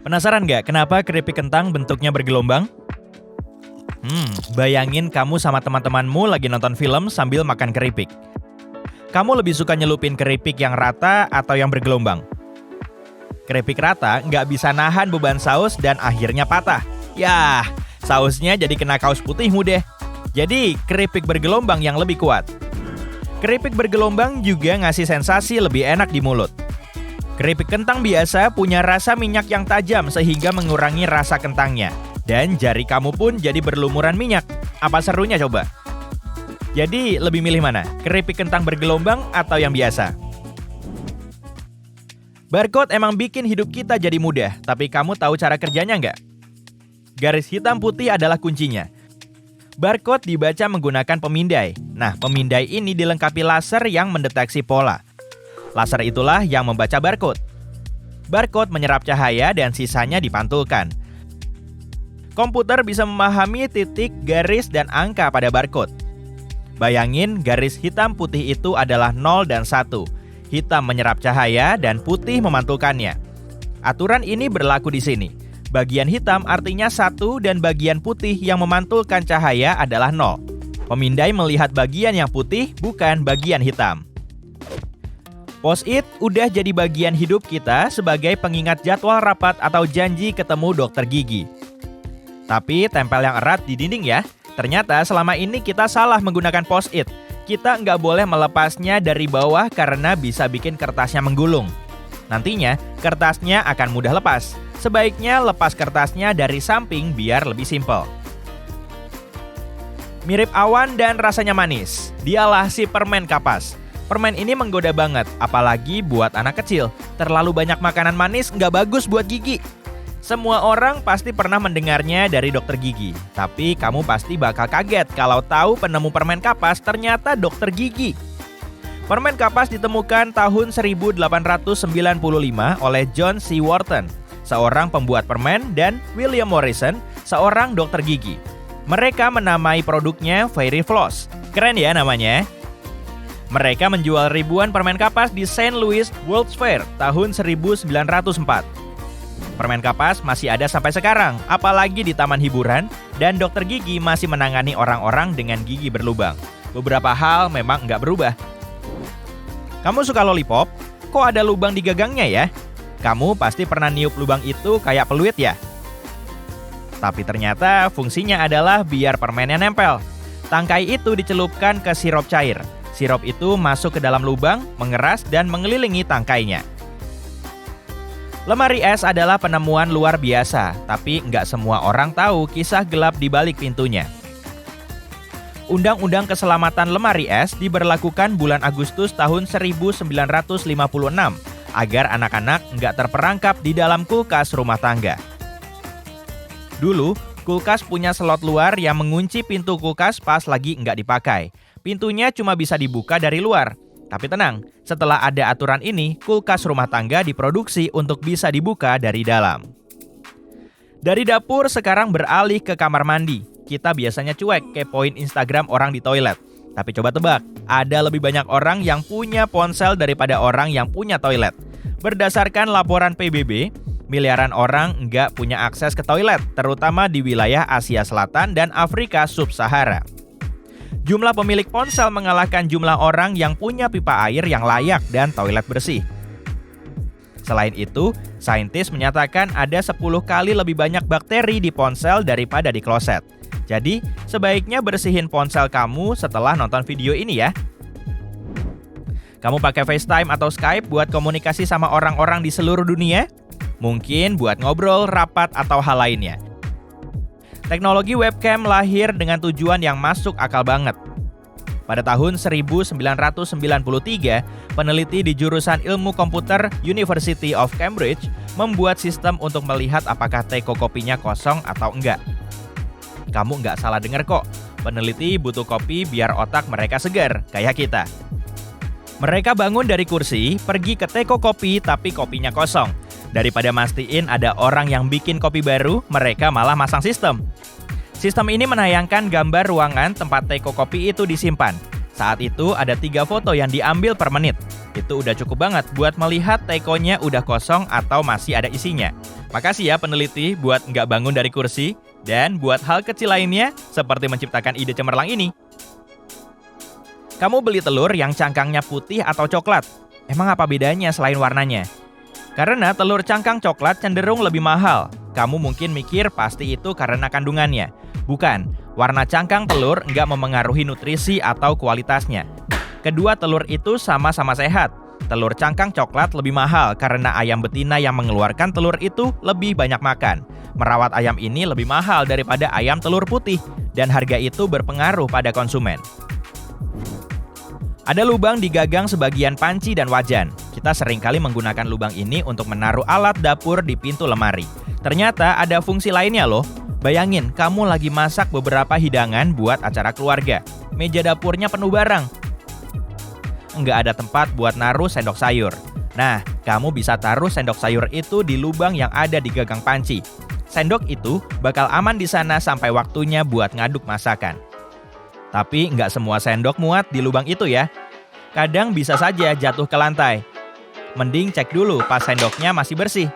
Penasaran nggak kenapa keripik kentang bentuknya bergelombang? Bayangin kamu sama teman-temanmu lagi nonton film sambil makan keripik. Kamu lebih suka nyelupin keripik yang rata atau yang bergelombang? Keripik rata nggak bisa nahan beban saus dan akhirnya patah. Yah, sausnya jadi kena kaos putihmu deh. Jadi, keripik bergelombang yang lebih kuat. Keripik bergelombang juga ngasih sensasi lebih enak di mulut. Keripik kentang biasa punya rasa minyak yang tajam sehingga mengurangi rasa kentangnya. Dan jari kamu pun jadi berlumuran minyak. Apa serunya coba? Jadi, lebih milih mana? Keripik kentang bergelombang atau yang biasa? Barcode emang bikin hidup kita jadi mudah, tapi kamu tahu cara kerjanya nggak? Garis hitam putih adalah kuncinya. Barcode dibaca menggunakan pemindai. Nah, pemindai ini dilengkapi laser yang mendeteksi pola. Laser itulah yang membaca barcode. Barcode menyerap cahaya dan sisanya dipantulkan. Komputer bisa memahami titik, garis, dan angka pada barcode. Bayangin garis hitam putih itu adalah 0 dan 1. Hitam menyerap cahaya dan putih memantulkannya. Aturan ini berlaku di sini. Bagian hitam artinya 1 dan bagian putih yang memantulkan cahaya adalah 0. Pemindai melihat bagian yang putih, bukan bagian hitam. Post-it udah jadi bagian hidup kita sebagai pengingat jadwal rapat atau janji ketemu dokter gigi. Tapi tempel yang erat di dinding ya. Ternyata selama ini kita salah menggunakan post-it. Kita nggak boleh melepasnya dari bawah karena bisa bikin kertasnya menggulung. Nantinya, kertasnya akan mudah lepas. Sebaiknya lepas kertasnya dari samping biar lebih simpel. Mirip awan dan rasanya manis. Dialah si permen kapas. Permen ini menggoda banget, apalagi buat anak kecil. Terlalu banyak makanan manis nggak bagus buat gigi. Semua orang pasti pernah mendengarnya dari dokter gigi. Tapi kamu pasti bakal kaget kalau tahu penemu permen kapas ternyata dokter gigi. Permen kapas ditemukan tahun 1895 oleh John C. Wharton, seorang pembuat permen, dan William Morrison, seorang dokter gigi. Mereka menamai produknya Fairy Floss. Keren ya namanya? Mereka menjual ribuan permen kapas di St. Louis World's Fair tahun 1904. Permen kapas masih ada sampai sekarang, apalagi di taman hiburan, dan dokter gigi masih menangani orang-orang dengan gigi berlubang. Beberapa hal memang nggak berubah. Kamu suka lollipop? Kok ada lubang di gagangnya ya? Kamu pasti pernah niup lubang itu kayak peluit ya? Tapi ternyata fungsinya adalah biar permennya nempel. Tangkai itu dicelupkan ke sirup cair. Sirup itu masuk ke dalam lubang, mengeras, dan mengelilingi tangkainya. Lemari es adalah penemuan luar biasa, tapi nggak semua orang tahu kisah gelap di balik pintunya. Undang-Undang Keselamatan Lemari Es diberlakukan bulan Agustus tahun 1956 agar anak-anak nggak terperangkap di dalam kulkas rumah tangga. Dulu, kulkas punya slot luar yang mengunci pintu kulkas pas lagi nggak dipakai. Pintunya cuma bisa dibuka dari luar. Tapi tenang, setelah ada aturan ini, kulkas rumah tangga diproduksi untuk bisa dibuka dari dalam. Dari dapur sekarang beralih ke kamar mandi. Kita biasanya cuek kepoin Instagram orang di toilet. Tapi coba tebak, ada lebih banyak orang yang punya ponsel daripada orang yang punya toilet. Berdasarkan laporan PBB, miliaran orang nggak punya akses ke toilet, terutama di wilayah Asia Selatan dan Afrika Sub-Sahara. Jumlah pemilik ponsel mengalahkan jumlah orang yang punya pipa air yang layak dan toilet bersih. Selain itu, saintis menyatakan ada 10 kali lebih banyak bakteri di ponsel daripada di kloset. Jadi, sebaiknya bersihin ponsel kamu setelah nonton video ini ya. Kamu pakai FaceTime atau Skype buat komunikasi sama orang-orang di seluruh dunia? Mungkin buat ngobrol, rapat, atau hal lainnya. Teknologi webcam lahir dengan tujuan yang masuk akal banget. Pada tahun 1993, peneliti di jurusan ilmu komputer University of Cambridge membuat sistem untuk melihat apakah teko kopinya kosong atau enggak. Kamu nggak salah dengar kok, peneliti butuh kopi biar otak mereka segar, kayak kita. Mereka bangun dari kursi, pergi ke teko kopi tapi kopinya kosong. Daripada mastiin ada orang yang bikin kopi baru, mereka malah masang sistem. Sistem ini menayangkan gambar ruangan tempat teko kopi itu disimpan. Saat itu ada 3 foto yang diambil per menit. Itu udah cukup banget buat melihat tekonya udah kosong atau masih ada isinya. Makasih ya peneliti buat nggak bangun dari kursi, dan buat hal kecil lainnya seperti menciptakan ide cemerlang ini. Kamu beli telur yang cangkangnya putih atau coklat. Emang apa bedanya selain warnanya? Karena telur cangkang coklat cenderung lebih mahal. Kamu mungkin mikir pasti itu karena kandungannya. Bukan, warna cangkang telur nggak memengaruhi nutrisi atau kualitasnya. Kedua telur itu sama-sama sehat. Telur cangkang coklat lebih mahal karena ayam betina yang mengeluarkan telur itu lebih banyak makan. Merawat ayam ini lebih mahal daripada ayam telur putih, dan harga itu berpengaruh pada konsumen. Ada lubang di gagang sebagian panci dan wajan. Kita seringkali menggunakan lubang ini untuk menaruh alat dapur di pintu lemari. Ternyata ada fungsi lainnya loh. Bayangin, kamu lagi masak beberapa hidangan buat acara keluarga. Meja dapurnya penuh barang. Nggak ada tempat buat naruh sendok sayur. Nah, kamu bisa taruh sendok sayur itu di lubang yang ada di gagang panci. Sendok itu bakal aman di sana sampai waktunya buat ngaduk masakan. Tapi nggak semua sendok muat di lubang itu ya. Kadang bisa saja jatuh ke lantai. Mending cek dulu pas sendoknya masih bersih.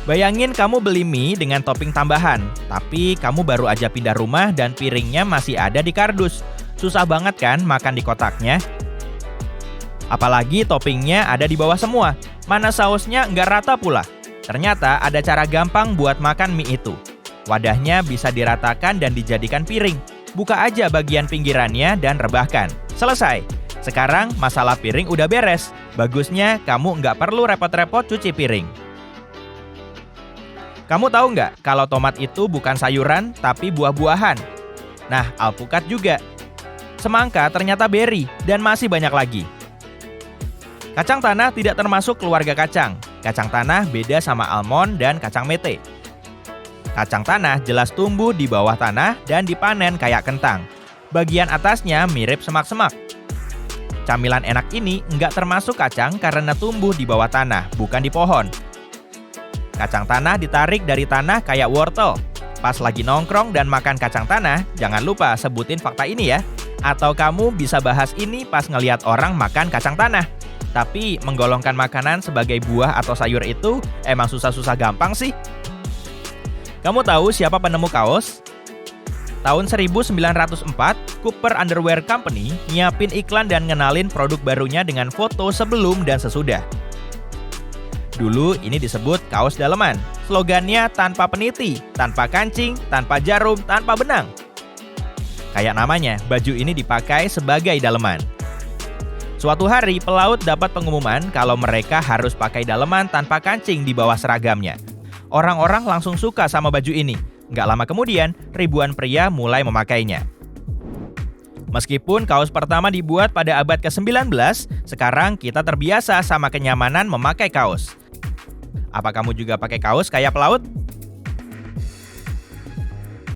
Bayangin kamu beli mie dengan topping tambahan, tapi kamu baru aja pindah rumah dan piringnya masih ada di kardus. Susah banget kan makan di kotaknya? Apalagi toppingnya ada di bawah semua. Mana sausnya nggak rata pula. Ternyata ada cara gampang buat makan mie itu. Wadahnya bisa diratakan dan dijadikan piring. Buka aja bagian pinggirannya dan rebahkan. Selesai. Sekarang masalah piring udah beres. Bagusnya kamu nggak perlu repot-repot cuci piring. Kamu tahu nggak kalau tomat itu bukan sayuran tapi buah-buahan? Nah, alpukat juga. Semangka ternyata beri, dan masih banyak lagi. Kacang tanah tidak termasuk keluarga kacang. Kacang tanah beda sama almond dan kacang mete. Kacang tanah jelas tumbuh di bawah tanah dan dipanen kayak kentang. Bagian atasnya mirip semak-semak. Camilan enak ini nggak termasuk kacang karena tumbuh di bawah tanah, bukan di pohon. Kacang tanah ditarik dari tanah kayak wortel. Pas lagi nongkrong dan makan kacang tanah, jangan lupa sebutin fakta ini ya. Atau kamu bisa bahas ini pas ngeliat orang makan kacang tanah. Tapi menggolongkan makanan sebagai buah atau sayur itu emang susah-susah gampang sih. Kamu tahu siapa penemu kaos? Tahun 1904, Cooper Underwear Company nyiapin iklan dan ngenalin produk barunya dengan foto sebelum dan sesudah. Dulu ini disebut kaos daleman. Slogannya tanpa peniti, tanpa kancing, tanpa jarum, tanpa benang. Kayak namanya, baju ini dipakai sebagai daleman. Suatu hari, pelaut dapat pengumuman kalau mereka harus pakai daleman tanpa kancing di bawah seragamnya. Orang-orang langsung suka sama baju ini. Nggak lama kemudian, ribuan pria mulai memakainya. Meskipun kaos pertama dibuat pada abad ke-19, sekarang kita terbiasa sama kenyamanan memakai kaos. Apa kamu juga pakai kaos kayak pelaut?